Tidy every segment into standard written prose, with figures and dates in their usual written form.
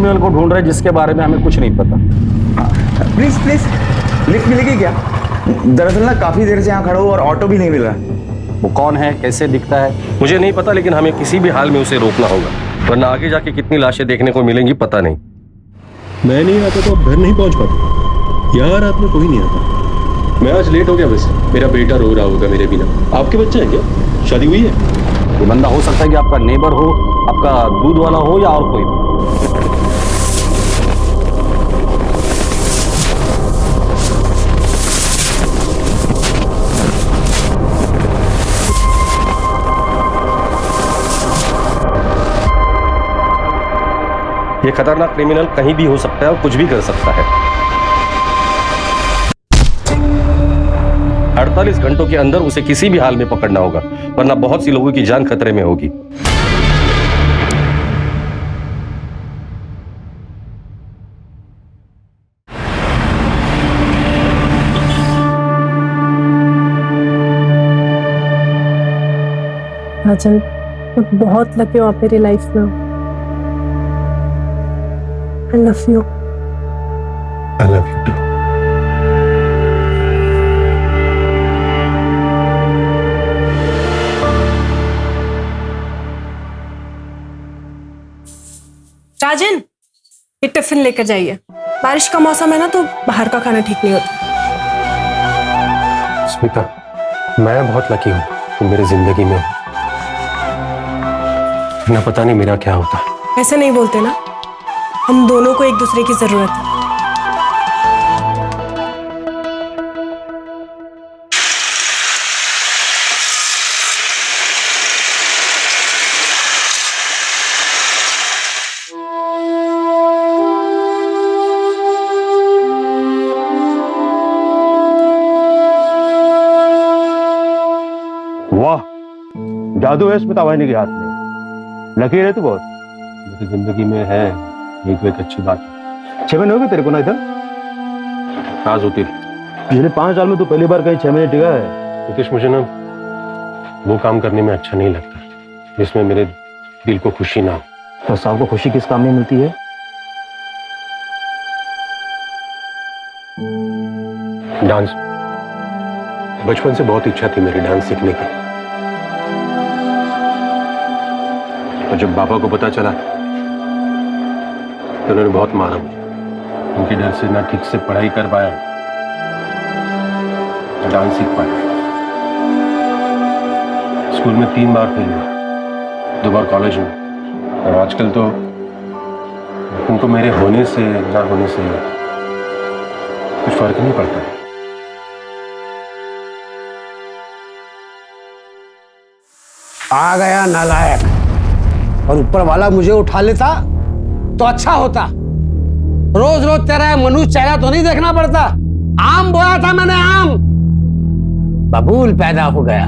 Criminal को ढूंढ रहे जिसके बारे में हमें कुछ नहीं पता। प्लीज प्लीज लिफ्ट मिलेगी क्या? दरअसल ना काफी देर से यहाँ खड़ा हूँ और ऑटो भी नहीं मिल रहा। वो कौन है, कैसे दिखता है? मुझे नहीं पता, लेकिन हमें किसी भी हाल में उसे रोकना होगा, वरना आगे जाके कितनी लाशें देखने को मिलेंगी पता नहीं। मैं नहीं आता तो आप घर नहीं पहुंच पाते। यहाँ रात में कोई नहीं आता। मैं आज लेट हो गया वैसे। मेरा बेटा रो रहा होगा मेरे बिना। आपके बच्चे हैं क्या? शादी हुई है? ये बंदा हो सकता है कि आपका नेबर हो, आपका दूध वाला हो या और कोई। ये खतरनाक क्रिमिनल कहीं भी हो सकता है और कुछ भी कर सकता है। 48 घंटों के अंदर उसे किसी भी हाल में पकड़ना होगा, वरना बहुत सी लोगों की जान खतरे में होगी। राजन, मैं बहुत लकी हूँ आप मेरी लाइफ में हो। I love you. I love you too. राजन, ये टिफिन लेकर जाइए। बारिश का मौसम है ना, तो बाहर का खाना ठीक नहीं होता। स्मिता, मैं बहुत लकी हूँ तुम मेरी जिंदगी में। ना पता नहीं मेरा क्या होता। ऐसे नहीं बोलते ना, हम दोनों को एक दूसरे की जरूरत है। वाह, जादू है स्मिता वाहिनी के हाथ में। लकीर है तू बहुत। मेरी जिंदगी में है ये तो एक अच्छी बात है। 6 महीने हो गए तेरे को ना इधर? राज होती पिछले 5 साल में तू पहली बार कहीं 6 महीने टिका है। नितीश, मुझे ना वो काम करने में अच्छा नहीं लगता जिसमें मेरे दिल को खुशी ना हो। तो साहब को खुशी किस काम में मिलती है? डांस। बचपन से बहुत इच्छा थी मेरी डांस सीखने की, और जब पापा को पता चला तो उन्होंने बहुत मारा मुझे। उनके डर से ना ठीक से पढ़ाई कर पाया, ना डांस सीख पाया। स्कूल में 3 बार फेल हुआ, 2 बार कॉलेज में, और आजकल तो उनको मेरे होने से ना होने से कुछ फर्क नहीं पड़ता। आ गया नालायक। और ऊपर वाला मुझे उठा लेता तो अच्छा होता। रोज रोज तेरा मनुष्य चेहरा तो नहीं देखना पड़ता। आम बोया था मैंने, आम बबूल पैदा हो गया।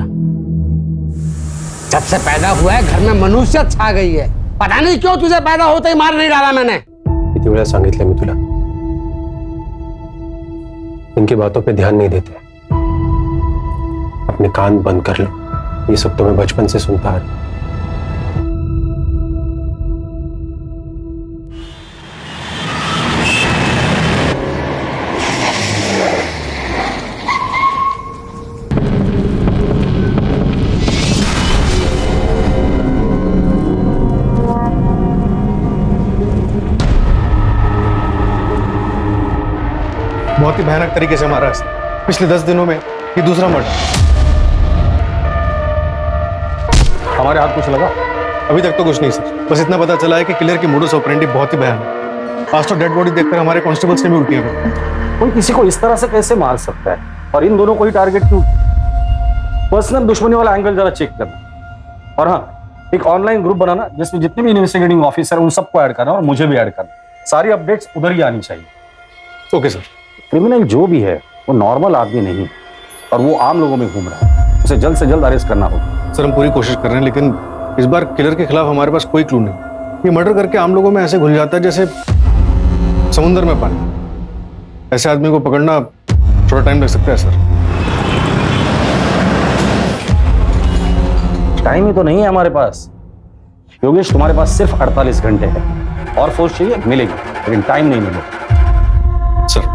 जब से पैदा हुआ है घर में मनुष्य छा गई है। पता नहीं क्यों तुझे पैदा होते ही मार नहीं डाला मैंने। किती वेळा सांगितलं मी तुला, इनकी बातों पे ध्यान नहीं देते। अपने कान बंद कर लो, ये सब तो मैं बचपन से सुनता आ रहा हूं। बहुत ही भयानक तरीके से मारा है। पिछले 10 दिनों में ये दूसरा मर्डर। हमारे हाथ कुछ लगा? अभी तक तो कुछ नहीं सर, बस इतना पता चला है कि किलर की मोडस ऑपरेंडी बहुत ही भयानक है। आज तो डेड बॉडी देखकर हमारे कांस्टेबल्स ने भी उल्टियां कर। कोई किसी को इस तरह से कैसे मार सकता है, और इन दोनों को ही टारगेट क्यों? पर्सनल दुश्मनी वाला एंगल जरा चेक करना। और हाँ, एक ऑनलाइन ग्रुप बनाना जिसमें जितने भी इन्वेस्टिगेटिंग ऑफिसर उन सबको ऐड करना और मुझे भी ऐड करना। सारी अपडेट्स उधर ही आनी चाहिए। Okay sir. क्रिमिनल जो भी है वो नॉर्मल आदमी नहीं, और वो आम लोगों में घूम रहा है। उसे जल्द से जल्द अरेस्ट करना होगा। सर हम पूरी कोशिश कर रहे हैं, लेकिन इस बार किलर के खिलाफ हमारे पास कोई क्लू नहीं। ये मर्डर करके आम लोगों में ऐसे घुल जाता है जैसे समुद्र में पानी। ऐसे आदमी को पकड़ना थोड़ा टाइम लग सकता है सर। टाइम ही तो नहीं है हमारे पास। योगेश, तुम्हारे पास सिर्फ 48 घंटे है। और फोर्स चाहिए मिलेगी, लेकिन टाइम नहीं मिलेगा। सर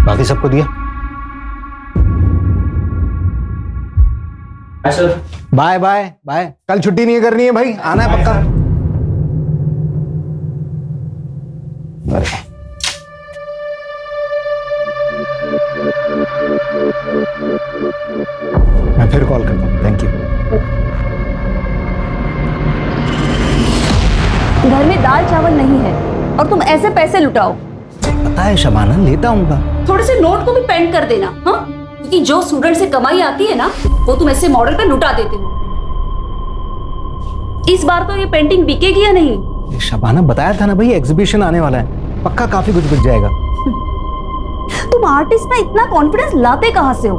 बाकी सबको दिया? बाय बाय बाय, कल छुट्टी नहीं करनी है भाई, आना है पक्का। मैं फिर कॉल करता हूँ, थैंक यू। घर में दाल चावल नहीं है और तुम ऐसे पैसे लुटाओ। पता है शबाना, लेता हूँ। थोड़े से नोट को भी पेंड कर देना, हाँ? क्योंकि जो स्टूडेंट से कमाई आती है ना, वो तुम ऐसे मॉडल पे लुटा देते हो। इस बार तो ये पेंटिंग बिकेगी या नहीं? शबाना बताया था ना भाई, एग्जीबिशन आने वाला है, पक्का काफी कुछ बिक जाएगा। तुम आर्टिस्ट में इतना कॉन्फिडेंस लाते कहाँ से हो?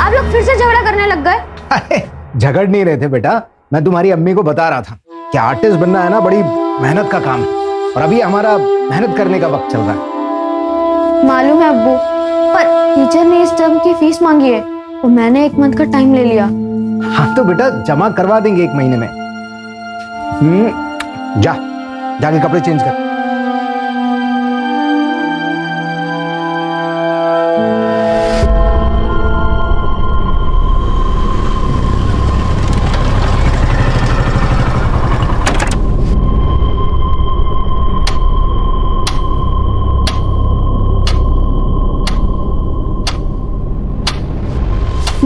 आप लोग फिर से झगड़ा करने लग गए? अरे झगड़ नहीं रहे थे बेटा, मैं तुम्हारी अम्मी को बता रहा था कि आर्टिस्ट बनना है ना बड़ी मेहनत का काम है, और अभी हमारा मेहनत करने का वक्त चल रहा है। मालूम है अब्बू, पर टीचर ने इस टर्म की फीस मांगी है और मैंने 1 मंथ का टाइम ले लिया। हाँ तो बेटा जमा करवा देंगे 1 महीने में। जाके कपड़े चेंज कर।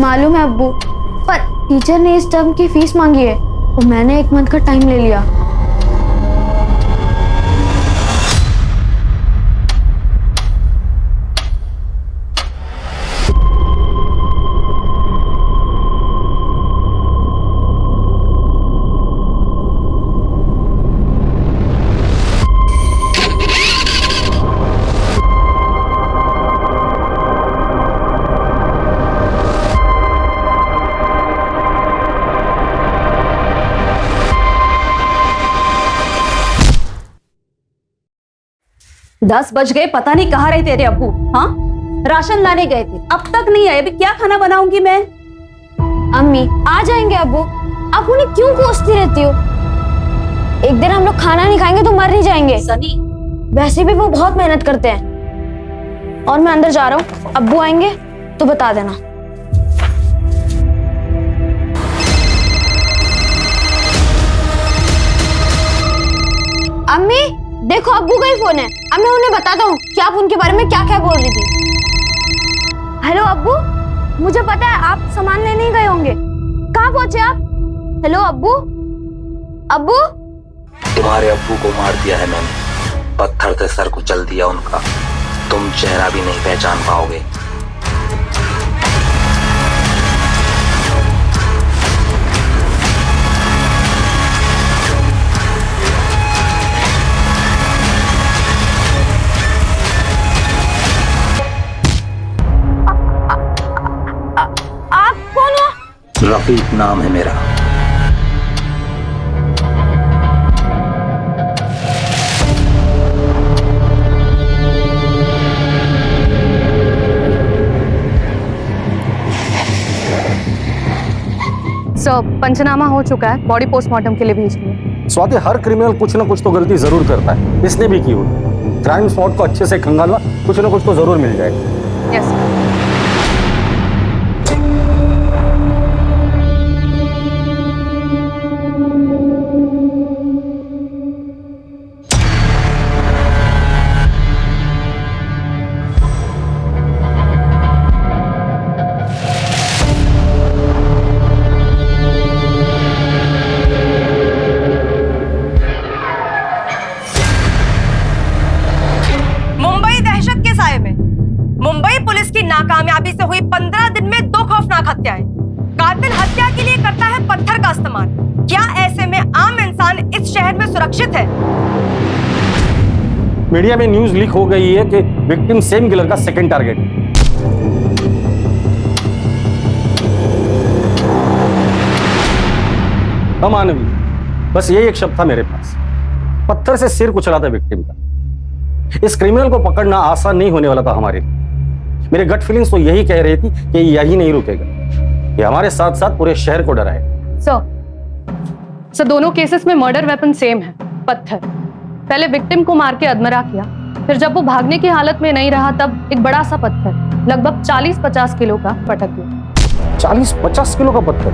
मालूम है अब्बू, पर टीचर ने इस टर्म की फीस मांगी है और मैंने 1 मंथ का टाइम ले लिया। दस बज गए, पता नहीं कहाँ रहे तेरे अब्बू। हाँ, राशन लाने गए थे, अब तक नहीं आए। अभी क्या खाना बनाऊंगी मैं? अम्मी आ जाएंगे अब्बू, आप उन्हें क्यों कोसती रहती हो? एक दिन हम लोग खाना नहीं खाएंगे तो मर नहीं जाएंगे। सनी, वैसे भी वो बहुत मेहनत करते हैं। और मैं अंदर जा रहा हूँ, अब्बू आएंगे तो बता देना। अम्मी देखो, अब्बू का ही फोन है, अब मैं उन्हें बताता हूँ कि आप उनके बारे में क्या क्या बोल रही थी। हेलो अब्बू, मुझे पता है आप सामान लेने ही गए होंगे, कहाँ पहुंचे आप? हेलो अब्बू, अब्बू? तुम्हारे अब्बू को मार दिया है मैंने, पत्थर से सर कुचल दिया उनका, तुम चेहरा भी नहीं पहचान पाओगे। आप कौन हो? रफीक नाम है मेरा। पंचनामा हो चुका है, बॉडी पोस्टमार्टम के लिए भेज दिए। स्वाति, हर क्रिमिनल कुछ ना कुछ तो गलती जरूर करता है, इसने भी की होगी। क्राइम स्पॉट को अच्छे से खंगालना, कुछ ना कुछ तो जरूर मिल जाएगा। यस। निश्चित है। मीडिया में न्यूज लीक हो गई है कि विक्टिम सेम किलर का सेकंड टारगेट है। अमानवीय, बस यही एक शब्द था मेरे पास। पत्थर से सिर कुचला था विक्टिम का। इस क्रिमिनल को पकड़ना आसान नहीं होने वाला था हमारे लिए। मेरे गट फीलिंग्स तो यही कह रही थी कि यही नहीं रुकेगा, ये हमारे साथ साथ पूरे शहर को डराएगा। सर दोनों केसेस में मर्डर वेपन सेम है, पत्थर। पहले विक्टिम को मार के अधमरा किया, फिर जब वो भागने की हालत में नहीं रहा तब एक बड़ा सा पत्थर लगभग 40-50 किलो का पटक दिया। 40-50 किलो का पत्थर?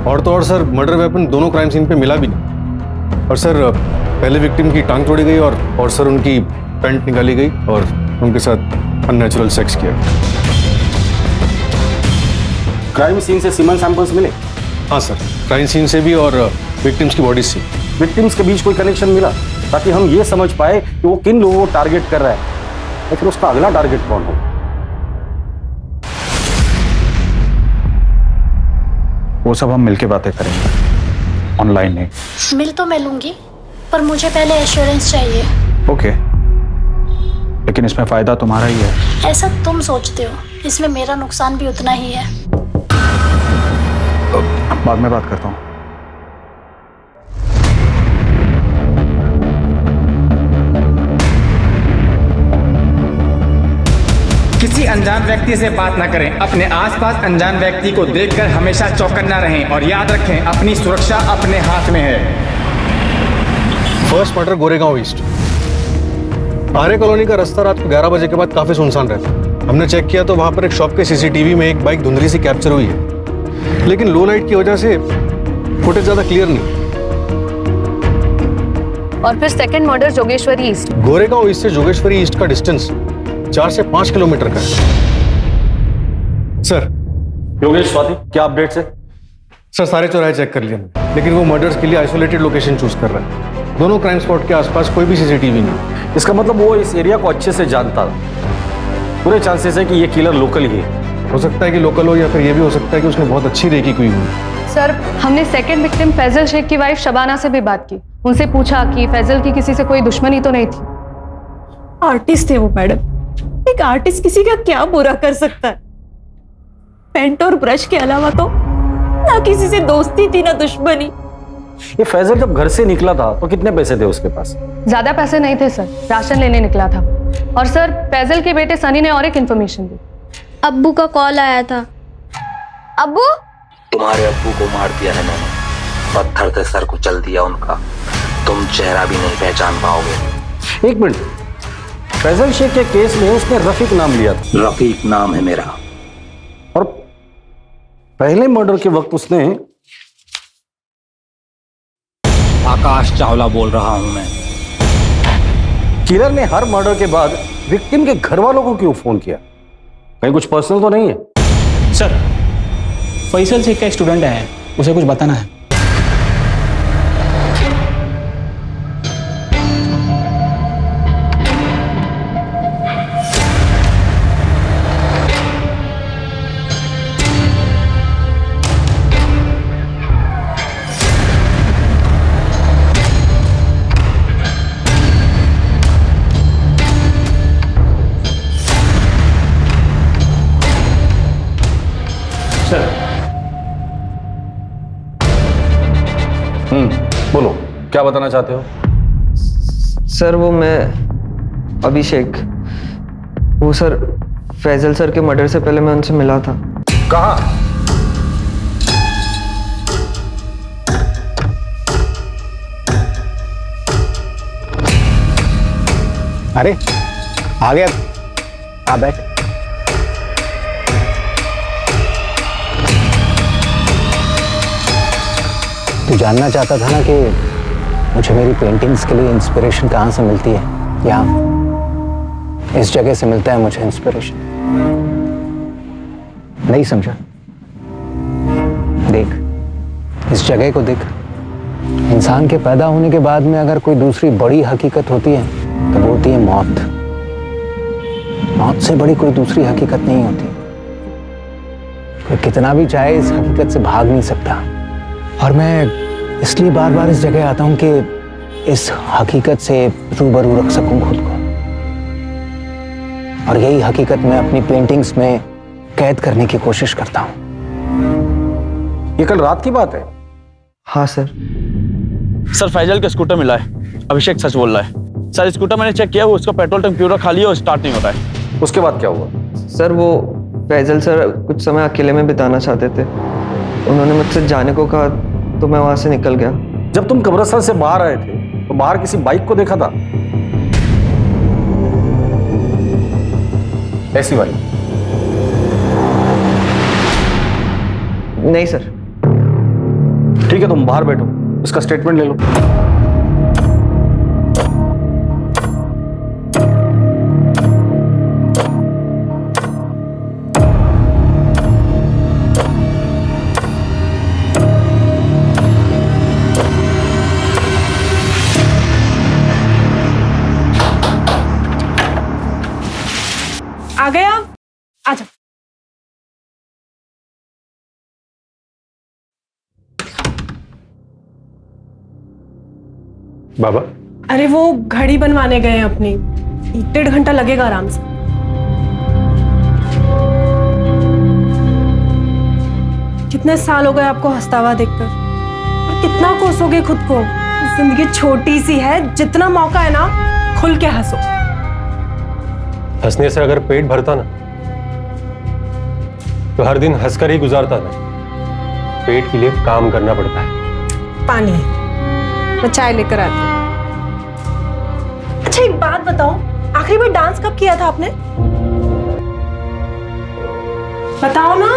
और तो और सर, मर्डर वेपन दोनों क्राइम सीन पे मिला भी नहीं। और सर पहले विक्टिम की टांग तोड़ी गई और सर उनकी पैंट निकाली गई और उनके साथ अननेचुरल सेक्स किया। क्राइम सीन से सीमन सैंपल्स मिले? हाँ सर, क्राइम सीन से भी और विक्टिम्स की बॉडी से। विक्टिम्स के बीच कोई कनेक्शन मिला ताकि हम ये समझ पाए कि वो किन लोगों को टारगेट कर रहा है या फिर उसका अगला टारगेट कौन हो? वो सब हम मिलके बातें करेंगे, ऑनलाइन नहीं। मिल तो मैं लूंगी, पर मुझे पहले एश्योरेंस चाहिए। ओके, लेकिन इसमें फायदा तुम्हारा ही है। ऐसा तुम सोचते हो, इसमें मेरा नुकसान भी उतना ही है। बाद में बात करता हूँ। किसी अनजान व्यक्ति से बात ना करें। अपने आसपास अनजान व्यक्ति को देखकर हमेशा चौकन्ना रहें और याद रखें, अपनी सुरक्षा अपने हाथ में है। First murder Goregaon east. Arya colony का रास्ता रात को 11 बजे के बाद काफी सुनसान रहता है। हमने चेक किया तो वहां पर एक शॉप के सीसीटीवी में एक बाइक धुंधली सी कैप्चर हुई है, लेकिन लो लाइट की वजह से फुटेज ज्यादा क्लियर नहीं। और फिर second murder Jogeshwari east. Goregaon east से जोगेश्वरी ईस्ट का डिस्टेंस 4 से 5 किलोमीटर का है। सर योगेश, स्वाति, क्या अपडेट्स है? सर सारे चौराहे चेक कर लिए हमने, लेकिन वो मर्डर्स के लिए आइसोलेटेड लोकेशन चूज कर रहा है। दोनों क्राइम स्पॉट के आसपास कोई भी सीसीटीवी नहीं। इसका मतलब वो इस एरिया को अच्छे से जानता था। पूरे चांसेस है कि ये किलर लोकल ही है। हो सकता है कि लोकल हो या फिर ये भी हो सकता है कि उसने बहुत अच्छी रेकी की हुई। सर हमने सेकंड विक्टिम फैजल शेख की वाइफ शबाना से भी बात की। उनसे पूछा कि फैजल की किसी से कोई दुश्मनी तो नहीं थी। आर्टिस्ट थे वो मैडम। एक आर्टिस्ट किसी का क्या बुरा कर सकता है? पेंट और ब्रश के अलावा तो ना किसी से दोस्ती थी ना दुश्मनी। ये फैजल जब घर से निकला था तो कितने पैसे थे उसके पास? ज्यादा पैसे नहीं थे सर, राशन लेने निकला था। और सर फैजल के बेटे सनी ने और एक इन्फॉर्मेशन दी। अब्बू का कॉल आया था। अब्बू? तुम्हारे अब्बू को मार दिया है मैंने, पत्थर से सर कुचल दिया उनका। तुम चेहरा भी नहीं पहचान पाओगे। एक मिनट, फैजल शेख के केस में उसने रफीक नाम लिया था। रफीक नाम है मेरा। और पहले मर्डर के वक्त उसने आकाश चावला बोल रहा हूं मैं। किलर ने हर मर्डर के बाद विक्टिम के घर वालों को क्यों फोन किया? कहीं कुछ पर्सनल तो नहीं है? सर फैसल शेख का स्टूडेंट है, उसे कुछ बताना है। बोलो, क्या बताना चाहते हो? सर वो मैं अभिषेक, वो सर फैजल सर के मर्डर से पहले मैं उनसे मिला था। कहाँ? अरे आ गया, आ बैठ। तू जानना चाहता था ना कि मुझे मेरी पेंटिंग्स के लिए इंस्पिरेशन कहाँ से मिलती है? यहाँ इस जगह से मिलता है मुझे इंस्पिरेशन। नहीं समझा? देख इस जगह को देख। इंसान के पैदा होने के बाद में अगर कोई दूसरी बड़ी हकीकत होती है तो वो होती है मौत। मौत से बड़ी कोई दूसरी हकीकत नहीं होती। कोई कितना भी चाहे इस हकीकत से भाग नहीं सकता। और मैं इसलिए बार बार इस जगह आता हूं कि इस हकीकत से रूबरू रख सकूं खुद को, और यही हकीकत मैं अपनी पेंटिंग्स में कैद करने की कोशिश करता हूं। ये कल रात की बात है? हाँ सर। सर फैजल का स्कूटर मिला है, अभिषेक सच बोल रहा है। सर स्कूटर मैंने चेक किया, उसका पेट्रोल टैंक पूरा खाली है और स्टार्ट नहीं होता है। उसके बाद क्या हुआ? सर वो फैजल सर कुछ समय अकेले में बिताना चाहते थे, उन्होंने मुझसे जाने को कहा तो मैं वहां से निकल गया। जब तुम कब्रिस्तान से बाहर आए थे तो बाहर किसी बाइक को देखा था? ऐसी बाइक? नहीं सर। ठीक है, तुम बाहर बैठो, इसका स्टेटमेंट ले लो। आ गया? आजा। बाबा, अरे वो घड़ी बनवाने गए हैं अपनी, 1.5 घंटा लगेगा आराम से। कितने साल हो गए आपको हंसता हुआ देखकर, और कितना कोसोगे खुद को? जिंदगी छोटी सी है, जितना मौका है ना खुल के हंसो। हंसने से अगर पेट भरता ना तो हर दिन हंसकर ही गुजारता ना। पेट के लिए काम करना पड़ता है। पानी, मैं चाय लेकर आती हूँ। अच्छा एक बात बताओ, आखिरी बार डांस कब किया था आपने? बताओ ना।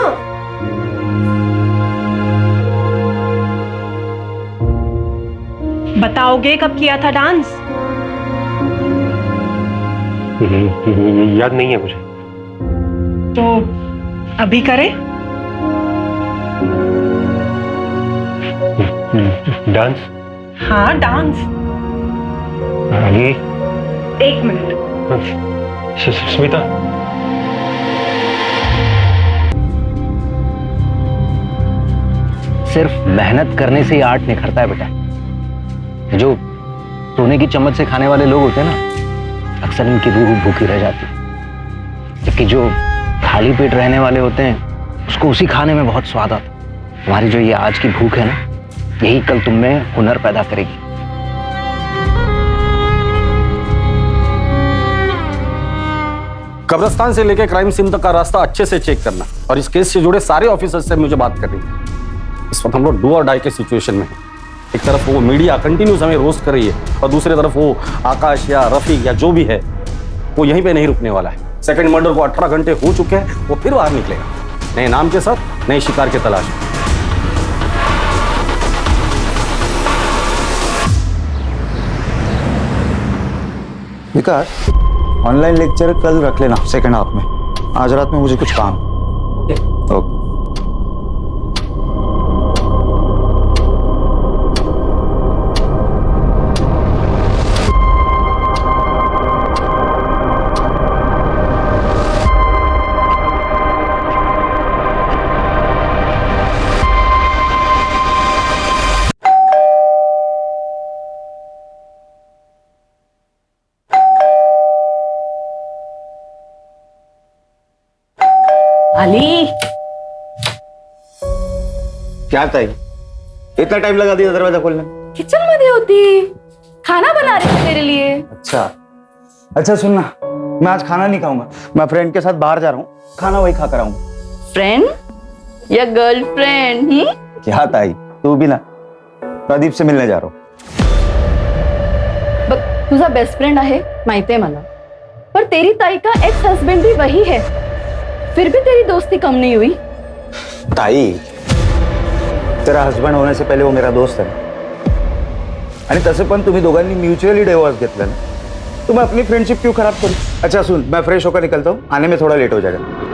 बताओगे कब किया था डांस? याद नहीं है मुझे। तो अभी करें? डांस? हाँ डांस। ये 1 मिनट। स्मिता, सिर्फ मेहनत करने से ही आर्ट निखरता है बेटा। जो सोने की चम्मच से खाने वाले लोग होते हैं ना, अक्सर इनकी रूह भूखी रह जाती है, जबकि जो खाली पेट रहने वाले होते हैं उसको उसी खाने में बहुत स्वाद आता है। तुम्हारी जो ये आज की भूख है ना, यही कल तुम में हुनर पैदा करेगी। कब्रिस्तान से लेकर क्राइम सीन तक का रास्ता अच्छे से चेक करना, और इस केस से जुड़े सारे ऑफिसर्स से मुझे बात करनी है। इस वक्त हम लोग डू और डाई के सिचुएशन में हैं। एक तरफ वो मीडिया कंटिन्यूस हमें रोस्ट कर रही है, और दूसरी तरफ वो आकाश या रफीक या जो भी है वो यहीं पे नहीं रुकने वाला है। सेकंड मर्डर को 18 घंटे हो चुके हैं, वो फिर बाहर निकलेगा नए नाम के साथ, नए शिकार की तलाश में। विकास, ऑनलाइन लेक्चर कल रख लेना सेकंड हाफ में। आज रात में मुझे कुछ काम। ओके। अली, क्या ताई, इतना टाइम लगा दिया दरवाजा खोलने? किचन में नहीं होती, खाना बना रही हूँ तेरे लिए। अच्छा सुनना, मैं आज खाना नहीं खाऊंगा, मैं फ्रेंड के साथ बाहर जा रहा हूँ, खाना वही खा कर आऊंगा। फ्रेंड या गर्लफ्रेंड? क्या ताई, तू भी ना प्रदीप से मिलने जा रहा हूँ। बघ, तुझा बेस्ट फ्रेंड आहे माहिती आहे मला, पर तेरी ताई का एक्स हस्बैंड भी वही है, फिर भी तेरी दोस्ती कम नहीं हुई। ताई, तेरा हस्बंड होने से पहले वो मेरा दोस्त है, आणि तसे पण तुम्ही दोघांनी म्युच्युअली डिवोर्स घेतला ना, तो मैं अपनी फ्रेंडशिप क्यों खराब करूं? अच्छा सुन, मैं फ्रेश होकर निकलता हूँ, आने में थोड़ा लेट हो जाएगा।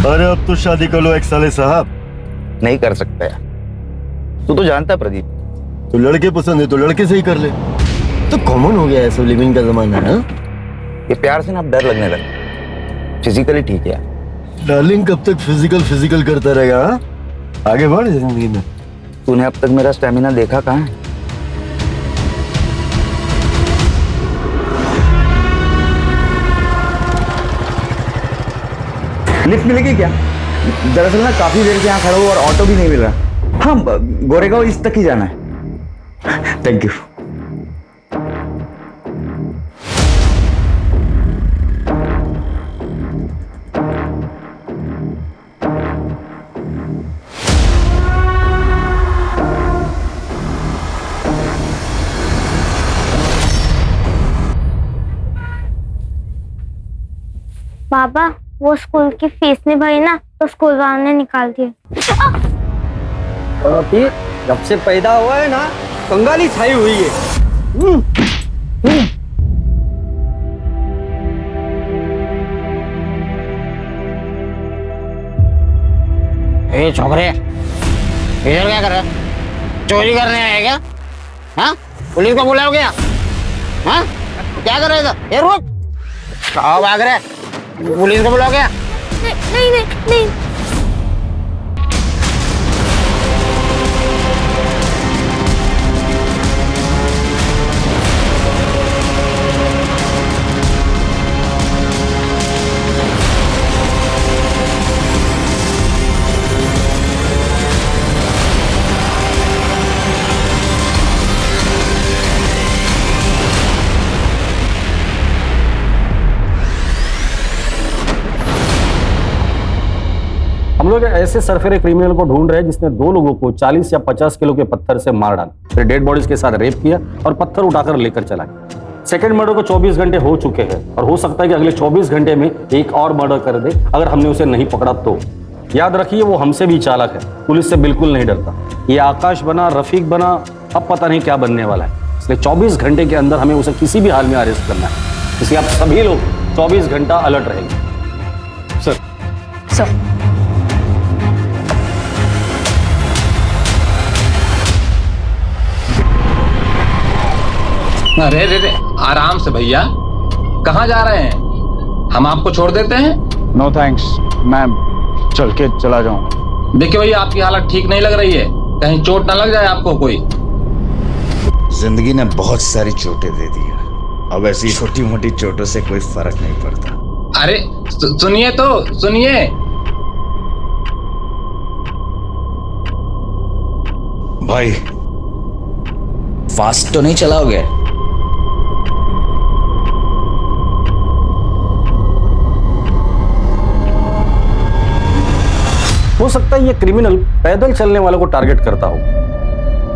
अरे अब तो शादी कर लो एक साले साहब। नहीं कर सकता यार, तू तो जानता है प्रदीप। तो लड़के पसंद है तो लड़के से ही कर ले। तो कॉमन हो गया है सब लिविंग का जमाना है। ये प्यार से ना अब डर लगने लगा। फिजिकली ठीक है डार्लिंग, कब तक फिजिकल करता रहेगा? हाँ? आगे बढ़ जिंदगी में। तूने अब तक मेरा स्टेमिना देखा कहाँ है? लिफ्ट मिलेगी क्या? दरअसल ना काफी देर से यहाँ खड़ा हूँ और ऑटो भी नहीं मिल रहा। हाँ, गोरेगांव ईस्ट तक ही जाना है। Thank you. पापा, वो स्कूल की फीस नहीं भरी ना, तो स्कूल वालों ने निकाल दिया। जब से पैदा हुआ है ना, कंगाली छाई हुई है। ए छोकरे, इधर क्या कर रहे हो? चोरी करने आए क्या? हाँ, पुलिस को बुलाओ क्या? हाँ, क्या कर रहे हो? ये रुक, कहाँ भाग रहे? पुलिस को बुलाओ क्या? नहीं नहीं नहीं। हम लोग ऐसे सरफेरे क्रिमिनल को ढूंढ रहे हैं जिसने 2 लोगों को 40 या 50 किलो के पत्थर से मार डाला, फिर डेड बॉडीज के साथ रेप किया और पत्थर उठाकर लेकर चला गया। सेकंड मर्डर को 24 घंटे हो चुके हैं और हो सकता है कि अगले 24 घंटे में एक और मर्डर कर दे अगर हमने उसे नहीं पकड़ा तो। याद रखिए, वो हमसे भी चालाक है, पुलिस से बिल्कुल नहीं डरता। ये आकाश बना, रफीक बना, अब पता नहीं क्या बनने वाला है। इसलिए 24 घंटे के अंदर हमें उसे किसी भी हाल में अरेस्ट करना है। इसलिए आप सभी लोग 24 घंटा अलर्ट रहेंगे। सर अरे रे रे, आराम से भैया, कहाँ जा रहे हैं? हम आपको छोड़ देते हैं। नो थैंक्स, मैं चल के चला जाऊंगा। देखिए भैया, आपकी हालत ठीक नहीं लग रही है, कहीं चोट ना लग जाए आपको कोई। जिंदगी ने बहुत सारी चोटें दे दी है, अब ऐसी छोटी मोटी चोटों से कोई फर्क नहीं पड़ता। अरे सुनिए तो सुनिए। भाई, फास्ट तो नहीं चलाओगे? हो सकता है ये क्रिमिनल पैदल चलने वालों को टारगेट करता हो,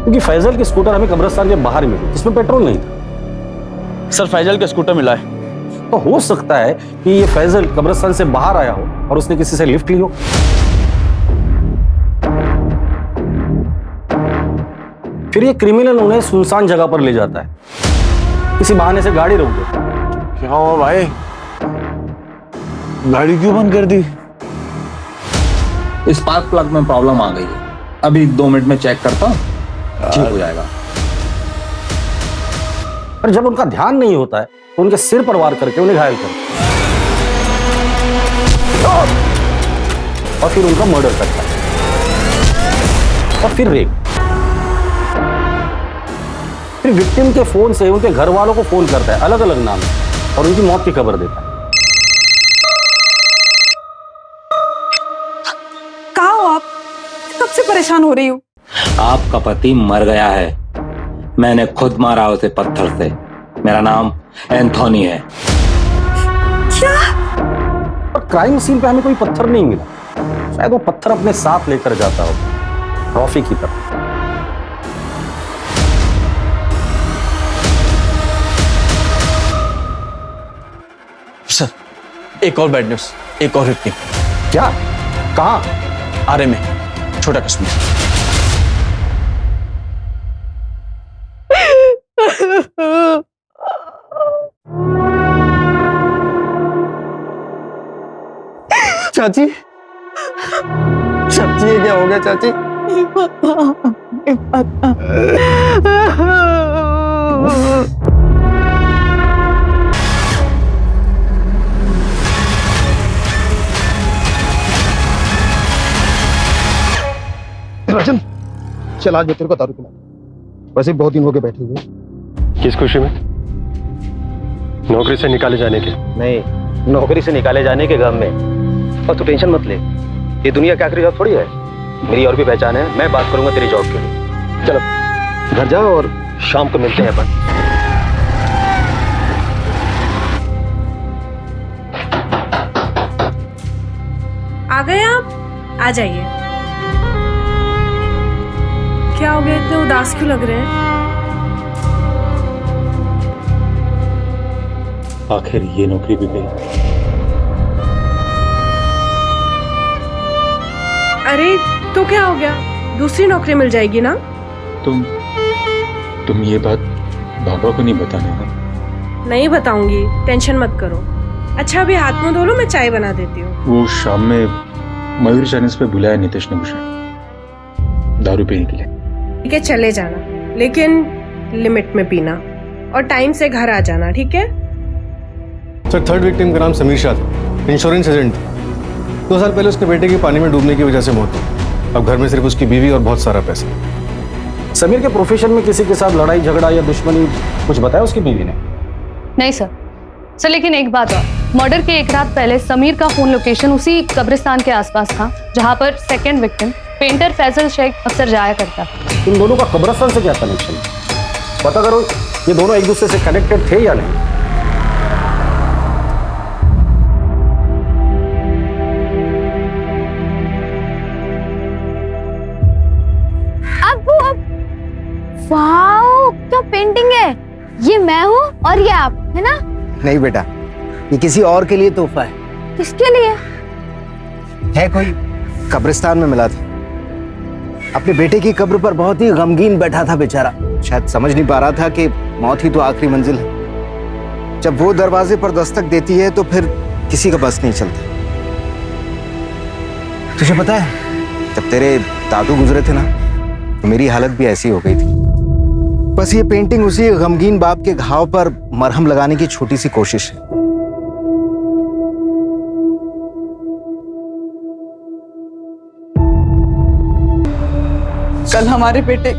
क्योंकि फैजल की स्कूटर हमें कब्रिस्तान के बाहर मिली जिसमें पेट्रोल नहीं था। सर, फैजल का स्कूटर मिला है। तो हो सकता है कि ये फैजल कब्रिस्तान से बाहर आया हो और उसने किसी से लिफ्ट ली हो। फिर ये क्रिमिनल उन्हें सुनसान जगह पर ले जाता है, किसी बहाने से गाड़ी रोक देता है। क्या हुआ भाई, गाड़ी क्यों बंद कर दी? स्पार्क प्लग में प्रॉब्लम आ गई है, अभी 2 मिनट में चेक करता हूँ, ठीक हो जाएगा। पर जब उनका ध्यान नहीं होता है तो उनके सिर पर वार करके उन्हें घायल करता है और फिर उनका मर्डर करता है और फिर रेप। फिर विक्टिम के फोन से उनके घर वालों को फोन करता है अलग अलग नाम से और उनकी मौत की खबर देता है। कहाँ हो आप? कब से परेशान हो रही हूँ। आपका पति मर गया है, मैंने खुद मारा उसे पत्थर से। मेरा नाम एंथोनी है। क्या? और क्राइम सीन पे हमें कोई पत्थर नहीं मिला, शायद वो पत्थर अपने साथ लेकर जाता हो ट्रॉफी की तरह। सर, एक और बैड न्यूज, एक और हिट। क्या? कहाँ? आरे में, छोटा कश्मीर। चाची, चाची ये क्या हो गया चाची? राजन चल आज मैं तेरे को दारू पिला, वैसे बहुत दिन हो गए बैठे हुए। किस खुशी में? नौकरी से निकाले जाने के? नहीं, नौकरी से निकाले जाने के गम में। और तू टेंशन मत ले, ये दुनिया क्या आखिरी जॉब थोड़ी है। मेरी और भी पहचान है, मैं बात करूंगा तेरी जॉब के लिए। चलो घर जाओ और शाम को मिलते हैं अपन। आ गए आप? आ जाइए। क्या हो गया, इतने उदास क्यों लग रहे हैं? आखिर ये नौकरी भी गई। अरे तो क्या हो गया, दूसरी नौकरी मिल जाएगी ना। तुम ये बात बाबा को नहीं बताने ना? नहीं बताऊंगी, टेंशन मत करो। अच्छा अभी हाथ मुंह धो लो, मैं चाय बना देती हूँ। वो शाम में मयूर चैनल्स पे बुलाया नीतीश ने मुझे दारू पीने के लिए। ठीक है चले जाना, लेकिन लिमिट में पीना और टाइम से घर आ जाना, ठीक है? सर थर्ड विक्टिम का नाम समीर शाह था, इंश्योरेंस एजेंट। 2 साल पहले उसके बेटे की पानी में डूबने की वजह से मौत हुई। अब घर में सिर्फ उसकी बीवी और बहुत सारा पैसा। समीर के प्रोफेशन में किसी के साथ लड़ाई झगड़ा या दुश्मनी कुछ बताया उसकी बीवी ने? नहीं सर, लेकिन एक बात और, मर्डर के एक रात पहले समीर का फोन लोकेशन उसी कब्रिस्तान के आसपास था जहां पर second victim painter Faisal Shaikh अक्सर जाया करता था। इन दोनों का कब्रिस्तान से क्या कनेक्शन है? पता करो ये दोनों एक दूसरे से कनेक्टेड थे या नहीं। वाओ क्या पेंटिंग है, ये मैं हूँ और ये आप, है ना? नहीं बेटा, ये किसी और के लिए तोहफा है। किसके लिए है? कोई कब्रिस्तान में मिला था। अपने बेटे की कब्र पर बहुत ही गमगीन बैठा था बेचारा, शायद समझ नहीं पा रहा था कि मौत ही तो आखिरी मंजिल है। जब वो दरवाजे पर दस्तक देती है तो फिर किसी का बस नहीं चलता। तुझे पता है जब तेरे दादू गुजरे थे ना, तो मेरी हालत भी ऐसी हो गई थी। बस ये पेंटिंग उसी गमगीन बाप के घाव पर मरहम लगाने की छोटी सी कोशिश है। कल हमारे बेटे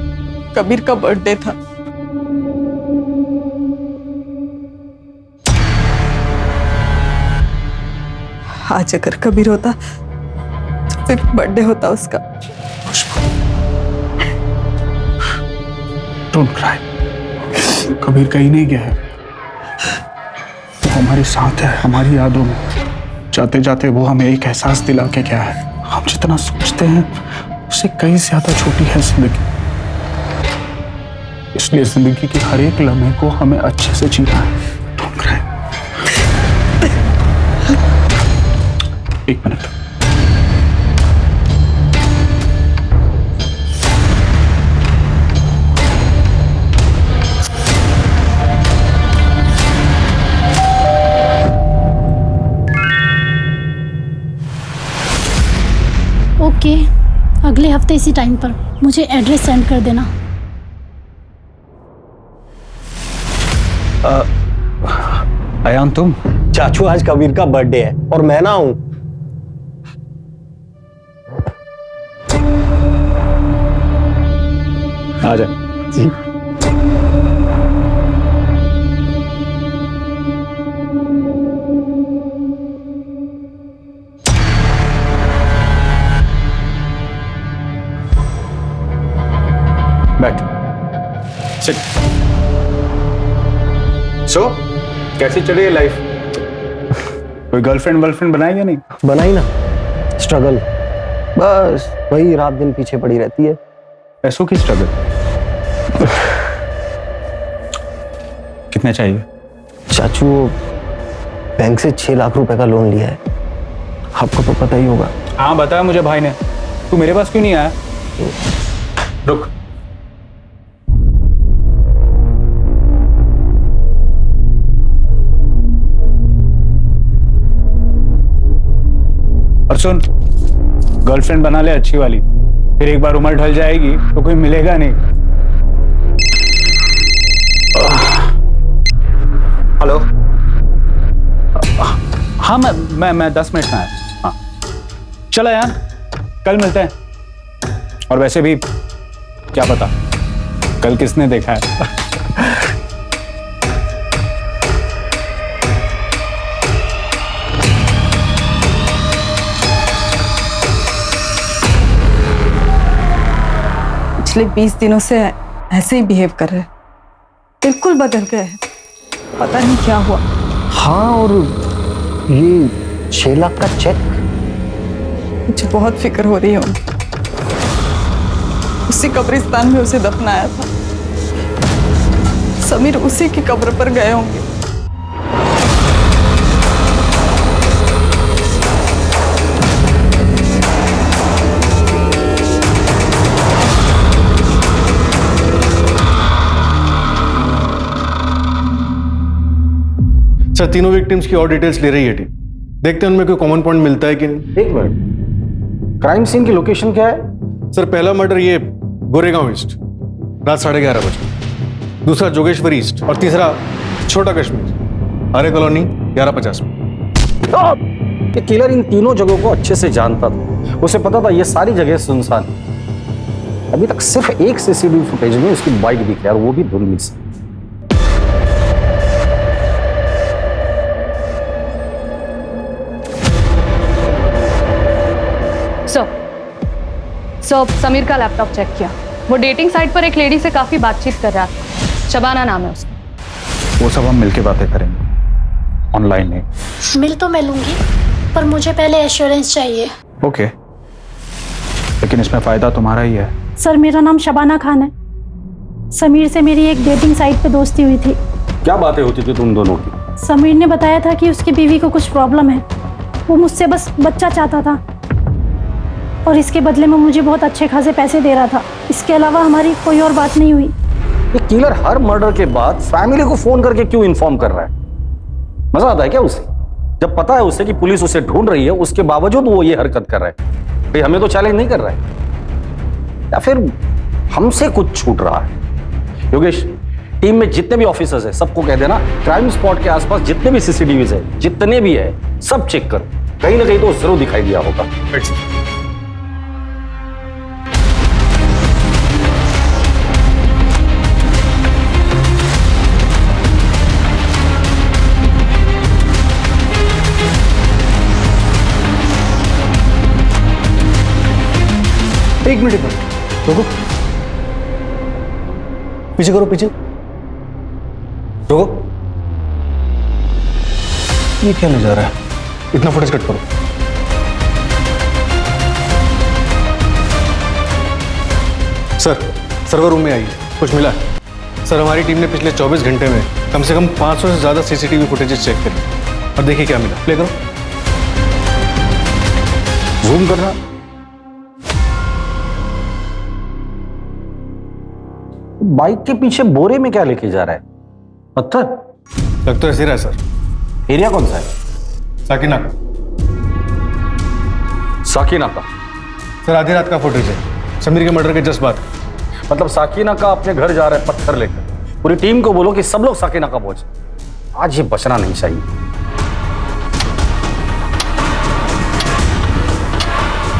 कबीर का बर्थडे था। आज अगर कबीर होता तो फिर बर्थडे होता उसका। डोंट क्राई, कबीर कहीं नहीं गया है, वो हमारे साथ है, हमारी यादों में। जाते जाते वो हमें एक एहसास दिला के गया है, हम जितना सोचते हैं उससे कहीं ज्यादा छोटी है जिंदगी। इसलिए जिंदगी के हर एक लम्हे को हमें अच्छे से जीना है। Don't cry. एक मिनट। ओके, अगले हफ्ते इसी टाइम पर मुझे एड्रेस सेंड कर देना। अयान तुम? चाचू आज कबीर का बर्थडे है और मैं ना हूं। आ जा जी। बैठ, सिट। सो कैसी चल रही है लाइफ? कोई गर्लफ्रेंड वर्लफ्रेंड बनाई या नहीं? बनाई ना, स्ट्रगल, बस वही रात दिन पीछे पड़ी रहती है। पैसों की स्ट्रगल? कितने चाहिए? चाचू बैंक से 6 लाख रुपए का लोन लिया है, आपको तो पता ही होगा। हाँ बताया मुझे भाई ने। तू मेरे पास क्यों नहीं आया? रुक, और सुन, गर्लफ्रेंड बना ले अच्छी वाली, फिर एक बार उम्र ढल जाएगी तो कोई मिलेगा नहीं। हेलो, हाँ मैं 10 मिनट में आया। हाँ चलो यार, कल मिलते हैं। और वैसे भी क्या पता कल किसने देखा है। पिछले 20 दिनों से ऐसे ही बिहेव कर रहे हैं, बिल्कुल बदल गए हैं, पता नहीं क्या हुआ। हाँ, और ये 6 लाख का चेक, मुझे बहुत फिक्र हो रही है उनकी। उसी कब्रिस्तान में उसे दफनाया था, समीर उसी की कब्र पर गए होंगे। सर तीनों विक्टिम्स की और डिटेल्स ले रही है टीम, देखते हैं उनमें कोई कॉमन पॉइंट मिलता है कि नहीं। एक मिनट, क्राइम सीन की लोकेशन क्या है? सर पहला मर्डर ये गोरेगांव ईस्ट रात 11:30 बजे, दूसरा जोगेश्वरी ईस्ट और तीसरा छोटा कश्मीर आर्य कॉलोनी 11:50 में। ये किलर इन तीनों जगहों को अच्छे से जानता था, उसे पता था ये सारी जगह सुनसान है। अभी तक सिर्फ एक सीसीटीवी फुटेज में उसकी बाइक दिखी और वो भी धुंधली से। सो समीर का लैपटॉप चेक किया, वो डेटिंग साइट पर एक लेडी से काफी बातचीत कर रहा था, शबाना नाम है उसका। वो सब हम मिलके बातें करेंगे, ऑनलाइन नहीं। मिल तो मैं लूंगी, पर मुझे पहले एश्योरेंस चाहिए। ओके, लेकिन इसमें फायदा तुम्हारा ही है। सर मेरा नाम शबाना खान है, समीर से मेरी एक डेटिंग साइट पे दोस्ती हुई थी। क्या बातें होती थी तुम दोनों की? समीर ने बताया था कि उसकी बीवी को कुछ प्रॉब्लम है, वो मुझसे बस बच्चा चाहता था और इसके बदले में मुझे बहुत अच्छे खासे पैसे दे रहा था। इसके अलावा हमारी कोई और बात नहीं हुई। ये किलर हर मर्डर के बाद फैमिली को फोन करके क्यों इन्फॉर्म कर रहा है? मजा आता है क्या उसे? जब पता है उसे कि पुलिस उसे ढूंढ रही है, उसके बावजूद वो ये हरकत कर रहा है। भाई हमें तो चैलेंज नहीं कर रहा है, या फिर हमसे कुछ छूट रहा है? योगेश, टीम में जितने भी ऑफिसर्स हैं सबको कह देना क्राइम स्पॉट के आसपास जितने भी सीसीटीवीज है, जितने भी है, सब चेक कर, कहीं ना कहीं तो जरूर दिखाई दिया होगा। एक मिनट रुको, पीछे करो, पीछे रुको। ये क्या नजारा है? इतना फुटेज कट करो। सर सर्वर रूम में आइए, कुछ मिला? सर हमारी टीम ने पिछले 24 घंटे में कम से कम 500 से ज्यादा सीसीटीवी फुटेजेस चेक करी और देखिए क्या मिला। प्ले करो, जूम करना। बाइक के पीछे बोरे में क्या लेके जा रहा है? पत्थर? लग तो ऐसे रहा है सर। एरिया कौन सा है? साकिना का। साकिना का? सर आधी रात का फुटेज है, समीर के मर्डर के जस्ट बाद। मतलब साकिना का अपने घर जा रहा है पत्थर लेकर। पूरी टीम को बोलो कि सब लोग साकिना का पहुंचे, आज ये बचना नहीं चाहिए।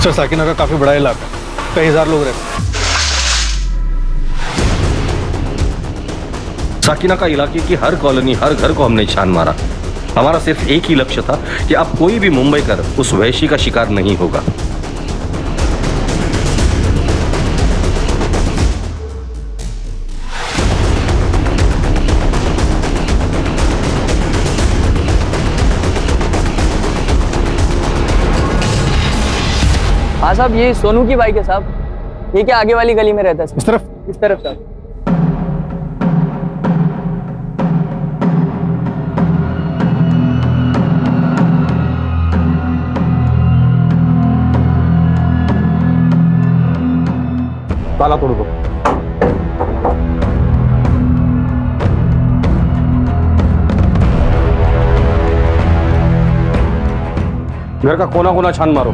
सर साकिना का काफी बड़ा इलाका, कई हजार लोग रहते हैं। साकिना का इलाके की हर कॉलोनी, हर घर को हमने छान मारा। हमारा सिर्फ एक ही लक्ष्य था कि अब कोई भी मुंबई कर उस वैशी का शिकार नहीं होगा। हाँ साहब, ये सोनू की बाइक है साहब। ये क्या आगे वाली गली में रहता है? इस तरफ? इस तरफ साहब। ताला तोड़ दो। घर का कोना कोना छान मारो।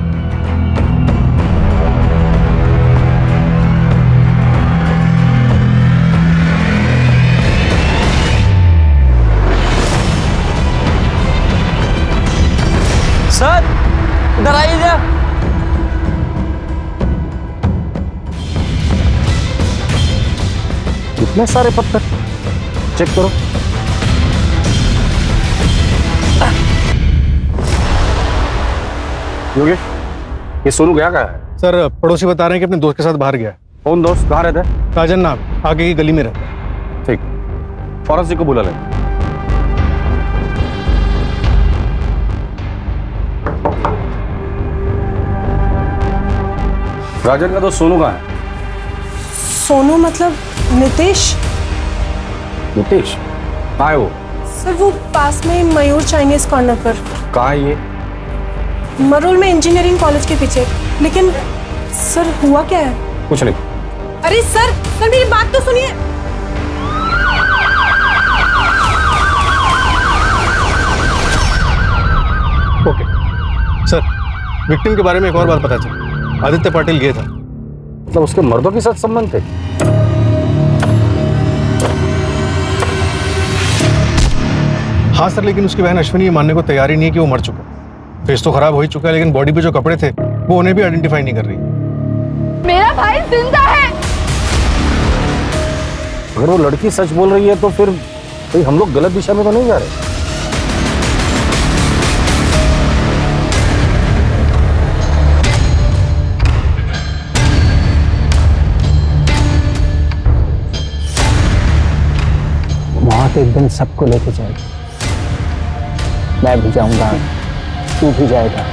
सर इधर आइए जा। इतने सारे पत्थर, चेक करो। योगेश, ये सोनू गया कहाँ है? सर पड़ोसी बता रहे हैं कि अपने दोस्त के साथ बाहर गया है। कौन दोस्त, कहाँ रहता है? राजन नाम, आगे की गली में रहता है। ठीक, फॉरेंसिक को बुला ले। राजन का दोस्त सोनू कहाँ है? सोनू मतलब नितेश? नितेश कहाँ है वो? सर वो पास में मयूर चाइनीज कॉर्नर पर। कहाँ है ये? मरोल में इंजीनियरिंग कॉलेज के पीछे। लेकिन सर हुआ क्या है? कुछ नहीं। अरे सर मेरी बात तो सुनिए। ओके सर, विक्टिम के बारे में एक और बात पता चली। आदित्य पाटिल गया था। मतलब उसके मर्दों के साथ संबंध थे? हाँ सर, लेकिन उसकी बहन अश्विनी ये मानने को तैयार ही नहीं है कि वो मर चुका। फेस तो खराब हो ही चुका है, लेकिन बॉडी पे जो कपड़े थे वो उन्हें भी आइडेंटिफाई नहीं कर रही। मेरा भाई जिंदा है। अगर वो लड़की सच बोल रही है तो फिर भाई हम लोग गलत दिशा में तो नहीं जा रहे? मौत एक दिन सबको लेके जाएगी। मैं भी जाऊंगा, तू भी जाएगा।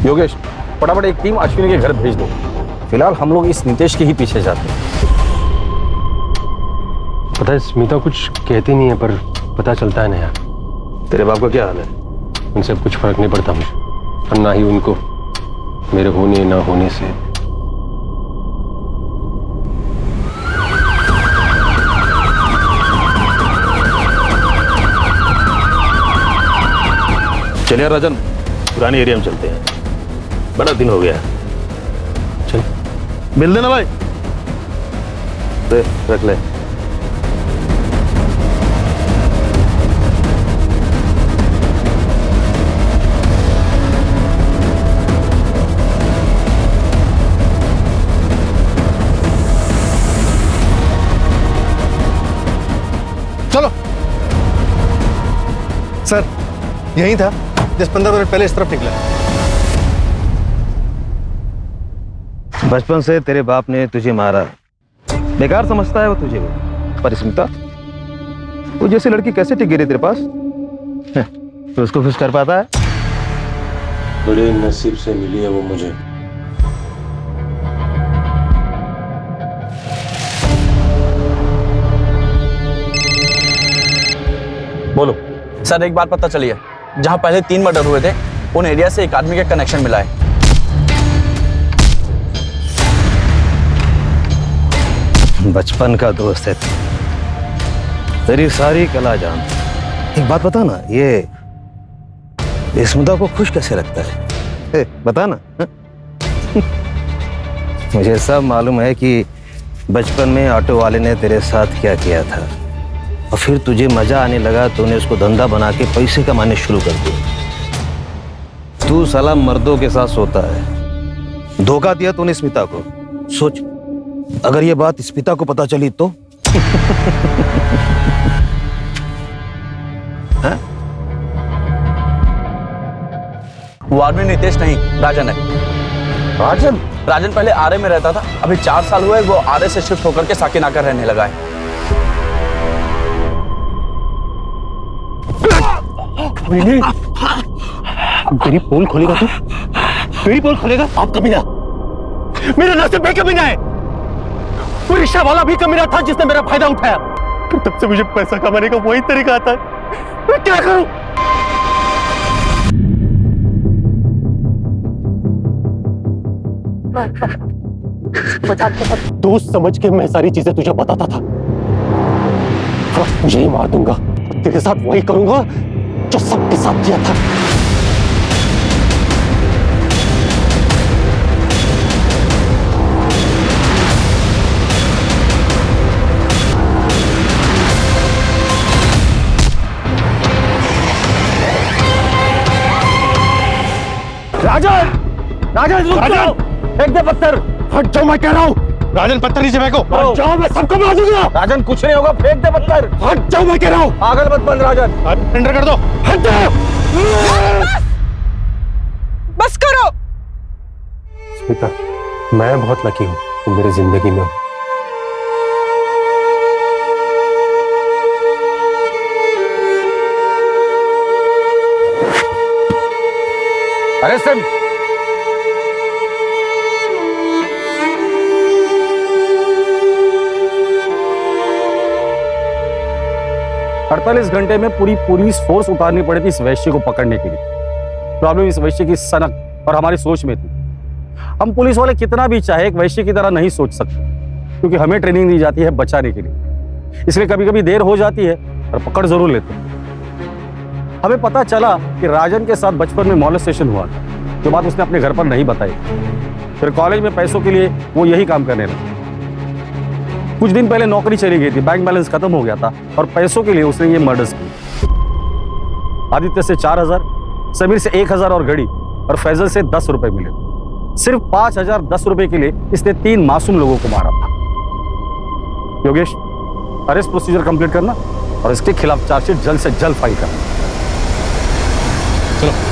योगेश, फटाफट एक टीम अश्विनी के घर भेज दो। फिलहाल हम लोग इस नितेश के ही पीछे जाते हैं। पता है स्मिता कुछ कहती नहीं है, पर पता चलता है ना यार। तेरे बाप का क्या हाल है? उनसे कुछ फर्क नहीं पड़ता मुझे, और ना ही उनको मेरे होने ना होने से। चलिए राजन, पुराने एरिया में चलते हैं, बड़ा दिन हो गया। चल मिल देना भाई। दे रख ले। चलो सर, यही था 10-15 मिनट पहले इस तरफ निकला। बचपन से तेरे बाप ने तुझे मारा, बेकार समझता है वो तुझे। पर स्मिता, वो जैसी लड़की कैसे टिक गई तेरे पास? तो उसको खुश कर पाता है? बड़े नसीब से मिली है वो मुझे। बोलो सर, एक बात पता चली है, जहां पहले 3 मर्डर हुए थे उन एरिया से एक आदमी का कनेक्शन मिला है। बचपन का दोस्त है, तेरी सारी कला जान। एक बात बता ना, ये स्मिता को खुश कैसे रखता है? बता ना। मुझे सब मालूम है कि बचपन में ऑटो वाले ने तेरे साथ क्या किया था, और फिर तुझे मजा आने लगा तो उन्हें उसको धंधा बना के पैसे कमाने शुरू कर दिए। तू साला मर्दों के साथ सोता है, धोखा दिया तूने स्मिता को। सोच, अगर ये बात स्मिता को पता चली तो? वो आदमी नितेश नहीं, राजन है। राजन? राजन पहले आरे में रहता था, अभी 4 साल हुए वो आरे से शिफ्ट होकर के साकिनाका रहने लगा है। तेरी पोल खोलेगा तू? तेरी पोल खोलेगा? आप कमीना, मेरा नसीब भी कमीना है। वो रिक्शा वाला भी कमीना था जिसने मेरा फायदा उठाया। तब से मुझे पैसा कमाने का वही तरीका आता है। मैं क्या करूं? दोस्त समझ के मैं सारी चीजें तुझे बताता था। अब तुझे ही मार दूंगा, तेरे साथ वही करूंगा जो सबके साथ किया था। राजन, राजन रुक जाओ, फेंक दे पत्थर। हट जाओ मैं कह रहा हूँ। राजन पत्थर नीचे फेंको। हट जाओ, मैं सबको मार दूंगा। राजन कुछ नहीं होगा, फेंक दे पत्थर। हट जाओ मैं कह रहा हूँ। पागल मत बन राजन। सरेंडर कर दो। हट जाओ। बस करो। स्मिता, मैं बहुत लकी हूँ तुम मेरी जिंदगी में हो। अरे सर, 48 घंटे में पूरी पुलिस फोर्स उतारनी पड़ी थी इस वैश्य को पकड़ने के लिए। प्रॉब्लम इस वैश्य की सनक और हमारी सोच में थी। हम पुलिस वाले कितना भी चाहे एक वैश्य की तरह नहीं सोच सकते, क्योंकि हमें ट्रेनिंग दी जाती है बचाने के लिए। इसलिए कभी कभी देर हो जाती है और पकड़ जरूर लेते हैं। हमें पता चला कि राजन के साथ बचपन में मॉलेस्टेशन हुआ था, जो बात उसने अपने घर पर नहीं बताई। फिर कॉलेज में पैसों के लिए वो यही काम करने लगा। कुछ दिन पहले नौकरी चली गई थी, बैंक बैलेंस खत्म हो गया था और पैसों के लिए उसने ये मर्डर्स किए। आदित्य से 4000, समीर से 1000 और घड़ी, और फैजल से 10 रुपए मिले। सिर्फ 5010 रुपए के लिए इसने 3 मासूम लोगों को मारा था। योगेश, अरेस्ट प्रोसीजर कंप्लीट करना और इसके खिलाफ चार्जशीट जल्द से जल्द फाइल करना। चलो।